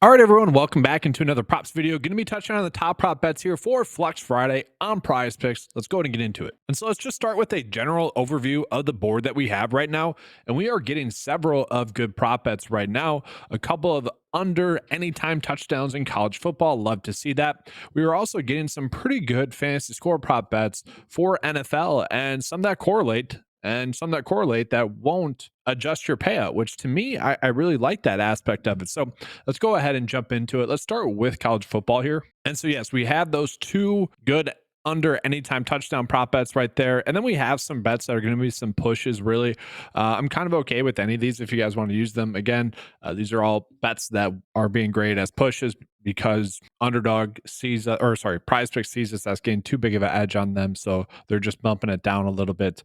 All right, everyone, welcome back into another props video. Going to be touching on the top prop bets here for Flex Friday on PrizePicks. Let's go ahead and get into it. And so let's just start with a general overview of the board that we have right now. And we are getting several of good prop bets right now. A couple of under anytime touchdowns in college football. Love to see that. We are also getting some pretty good fantasy score prop bets for NFL and some that correlate that won't adjust your payout, which to me, I really like that aspect of it. So let's go ahead and jump into it. Let's start with college football here. And so, yes, we have those two good under anytime touchdown prop bets right there. And then we have some bets that are going to be some pushes, really. I'm kind of okay with any of these if you guys want to use them. Again, these are all bets that are being graded as pushes because Underdog sees, PrizePicks sees us as getting too big of an edge on them. So they're just bumping it down a little bit.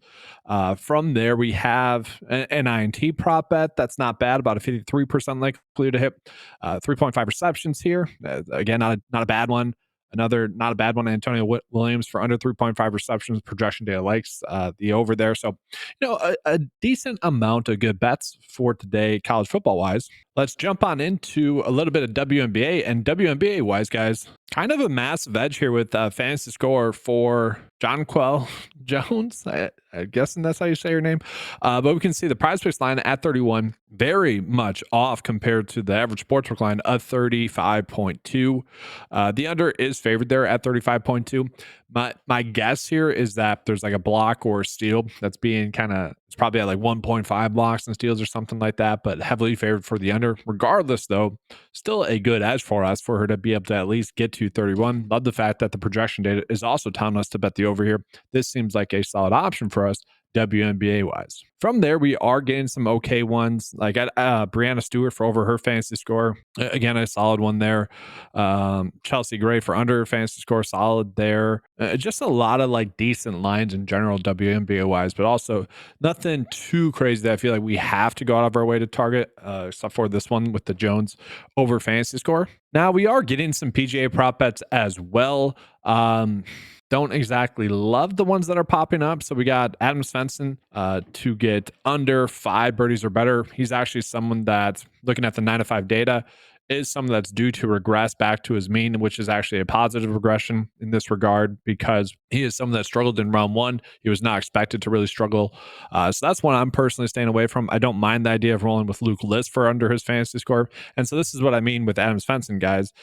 From there, we have an INT prop bet. That's not bad, about a 53% likely to hit. 3.5 receptions here. Again, not a bad one. Another not a bad one, Antonio Williams for under 3.5 receptions. Projection data likes the over there. So, a decent amount of good bets for today, college football wise. Let's jump on into a little bit of WNBA. And WNBA wise, guys, kind of a massive edge here with fantasy score for Jonquel Jones. I'm guessing that's how you say your name. But we can see the PrizePicks line at 31, very much off compared to the average sportsbook line of 35.2. The under is favored there at 35.2. My guess here is that there's like a block or a steal that's being it's probably at like 1.5 blocks and steals or something like that, but heavily favored for the under. Regardless, though, still a good edge for us for her to be able to at least get to 31. Love the fact that the projection data is also telling us to bet the over here. This seems like a solid option for us. WNBA wise. From there, we are getting some okay ones, like Brianna Stewart for over her fantasy score. Again, a solid one there. Chelsea Gray for under fantasy score, solid there. Just a lot of like decent lines in general, WNBA wise, but also nothing too crazy that I feel like we have to go out of our way to target, except for this one with the Jones over fantasy score. Now we are getting some PGA prop bets as well. Don't exactly love the ones that are popping up. So we got Adam Svensson to get under 5 birdies or better. He's actually someone that's looking at the 9 to 5 data is someone that's due to regress back to his mean, which is actually a positive regression in this regard because he is someone that struggled in round one. He was not expected to really struggle. So that's one I'm personally staying away from. I don't mind the idea of rolling with Luke List for under his fantasy score. And so this is what I mean with Adam Svensson, guys.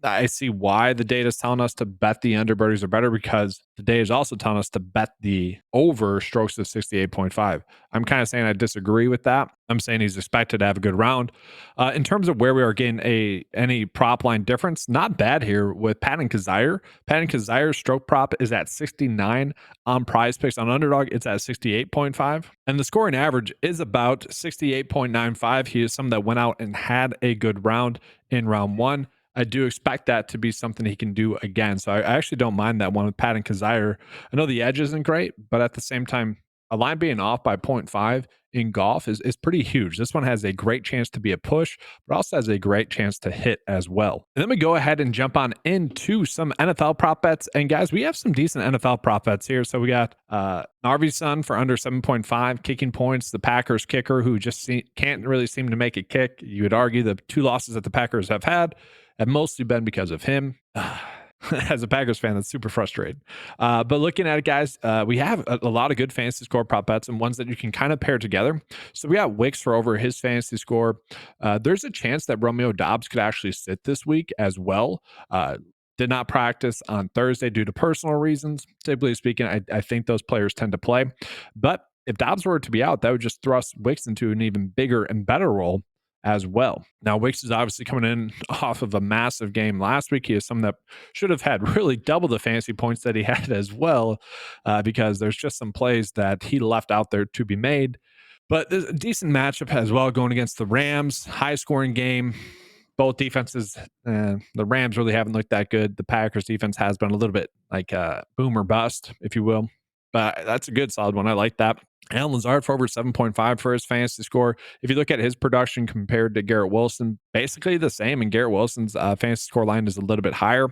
I see why the data is telling us to bet the under birdies are better because the data is also telling us to bet the over strokes of 68.5. I'm kind of saying I disagree with that. I'm saying he's expected to have a good round. In terms of where we are getting any prop line difference, not bad here with Patton Kizzire. Patton Kizzire's stroke prop is at 69 on PrizePicks. On Underdog, it's at 68.5. And the scoring average is about 68.95. He is someone that went out and had a good round in round one. I do expect that to be something he can do again. So I actually don't mind that one with Patton Kizzire. I know the edge isn't great, but at the same time, a line being off by 0.5 in golf is pretty huge. This one has a great chance to be a push, but also has a great chance to hit as well. And then we go ahead and jump on into some NFL prop bets. And guys, we have some decent NFL prop bets here. So we got Narvi Sun for under 7.5 kicking points. The Packers kicker who just can't really seem to make a kick. You would argue the 2 losses that the Packers have had have mostly been because of him. As a Packers fan, that's super frustrating. But looking at it, guys, we have a lot of good fantasy score prop bets and ones that you can kind of pair together. So we got Wicks for over his fantasy score. There's a chance that Romeo Dobbs could actually sit this week as well. Did not practice on Thursday due to personal reasons. Typically speaking, I think those players tend to play. But if Dobbs were to be out, that would just thrust Wicks into an even bigger and better role as well. Now, Wicks is obviously coming in off of a massive game last week. He is someone that should have had really double the fantasy points that he had as well, because there's just some plays that he left out there to be made. But there's a decent matchup as well going against the Rams. High scoring game. Both defenses, the Rams really haven't looked that good. The Packers defense has been a little bit like boom or bust, if you will. But that's a good solid one. I like that. Alan Lazard for over 7.5 for his fantasy score. If you look at his production compared to Garrett Wilson, basically the same. And Garrett Wilson's fantasy score line is a little bit higher.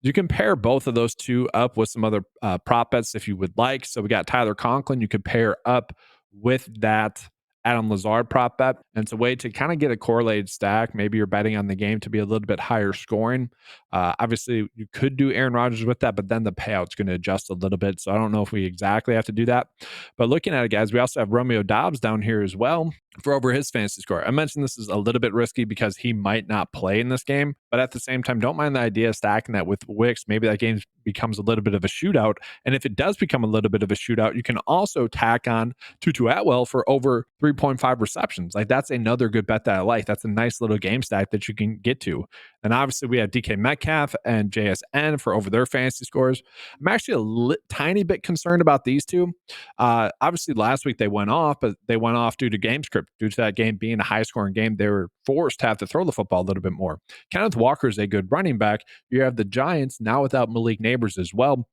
You compare both of those two up with some other prop bets if you would like. So we got Tyler Conklin. You could pair up with that Adam Lazard prop bet. And it's a way to kind of get a correlated stack. Maybe you're betting on the game to be a little bit higher scoring. Obviously, you could do Aaron Rodgers with that, but then the payout's going to adjust a little bit. So I don't know if we exactly have to do that. But looking at it, guys, we also have Romeo Dobbs down here as well for over his fantasy score. I mentioned this is a little bit risky because he might not play in this game, but at the same time, don't mind the idea of stacking that with Wicks. Maybe that game becomes a little bit of a shootout. And if it does become a little bit of a shootout, you can also tack on Tutu Atwell for over 3.5 receptions. Like that's another good bet that I like. That's a nice little game stack that you can get to. And obviously, we have DK Metcalf and JSN for over their fantasy scores. I'm actually a tiny bit concerned about these two. Obviously, last week they went off, but they went off due to game script. Due to that game being a high scoring game, they were forced to have to throw the football a little bit more. Kenneth Walker is a good running back. You have the Giants now without Malik Neighbors as well.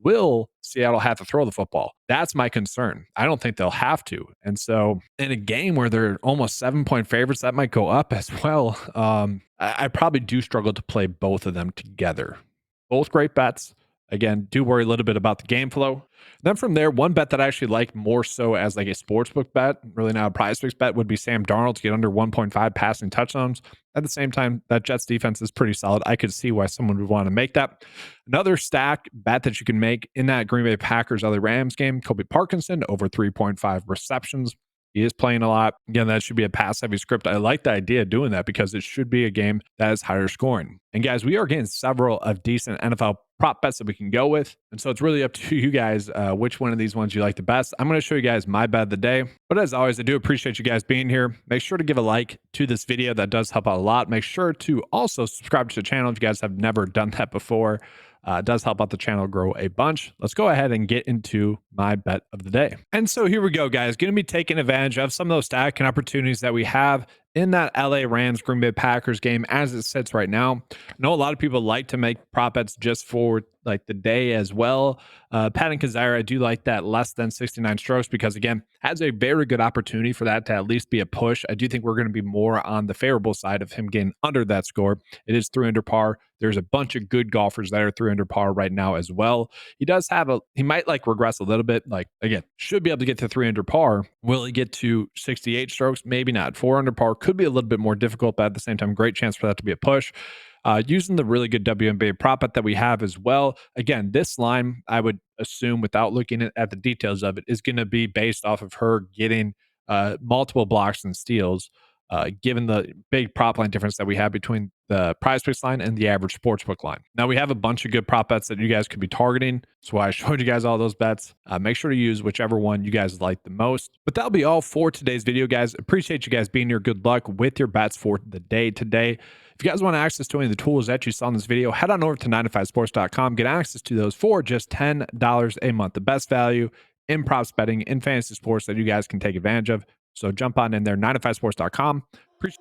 Will Seattle have to throw the football? That's my concern. I don't think they'll have to. And so in a game where they're almost 7-point favorites, that might go up as well. I probably do struggle to play both of them together. Both great bets. Again, do worry a little bit about the game flow. Then from there, one bet that I actually like more so as like a sportsbook bet, really not a PrizePicks bet, would be Sam Darnold to get under 1.5 passing touchdowns. At the same time, that Jets defense is pretty solid. I could see why someone would want to make that. Another stack bet that you can make in that Green Bay Packers LA Rams game, Kobe Parkinson over 3.5 receptions. He is playing a lot. Again, that should be a pass-heavy script. I like the idea of doing that because it should be a game that is higher scoring. And guys, we are getting several of decent NFL prop bets that we can go with. And so it's really up to you guys which one of these ones you like the best. I'm going to show you guys my bet of the day. But as always, I do appreciate you guys being here. Make sure to give a like to this video. That does help out a lot. Make sure to also subscribe to the channel if you guys have never done that before. It does help out the channel grow a bunch. Let's go ahead and get into my bet of the day. And so here we go, guys. Going to be taking advantage of some of those stacking opportunities that we have in that LA Rams Green Bay Packers game as it sits right now. I know a lot of people like to make prop bets just for like the day as well. Pat and Kazire, I do like that less than 69 strokes because again, has a very good opportunity for that to at least be a push. I do think we're going to be more on the favorable side of him getting under that score. It is 3 under par. There's a bunch of good golfers that are 3 under par right now as well. He might like regress a little bit. Like again, should be able to get to 3 under par. Will he get to 68 strokes? Maybe not. 4 under par could be a little bit more difficult, but at the same time, great chance for that to be a push. Using the really good WNBA prop bet that we have as well. Again, this line, I would assume without looking at the details of it, is going to be based off of her getting multiple blocks and steals, given the big prop line difference that we have between the PrizePicks line and the average sportsbook line. Now, we have a bunch of good prop bets that you guys could be targeting. That's why I showed you guys all those bets. Make sure to use whichever one you guys like the most. But that'll be all for today's video, guys. Appreciate you guys being here. Good luck with your bets for the day today. If you guys want access to any of the tools that you saw in this video, head on over to 9to5sports.com. Get access to those for just $10 a month. The best value in props betting in fantasy sports that you guys can take advantage of. So jump on in there, 9to5sports.com. Appreciate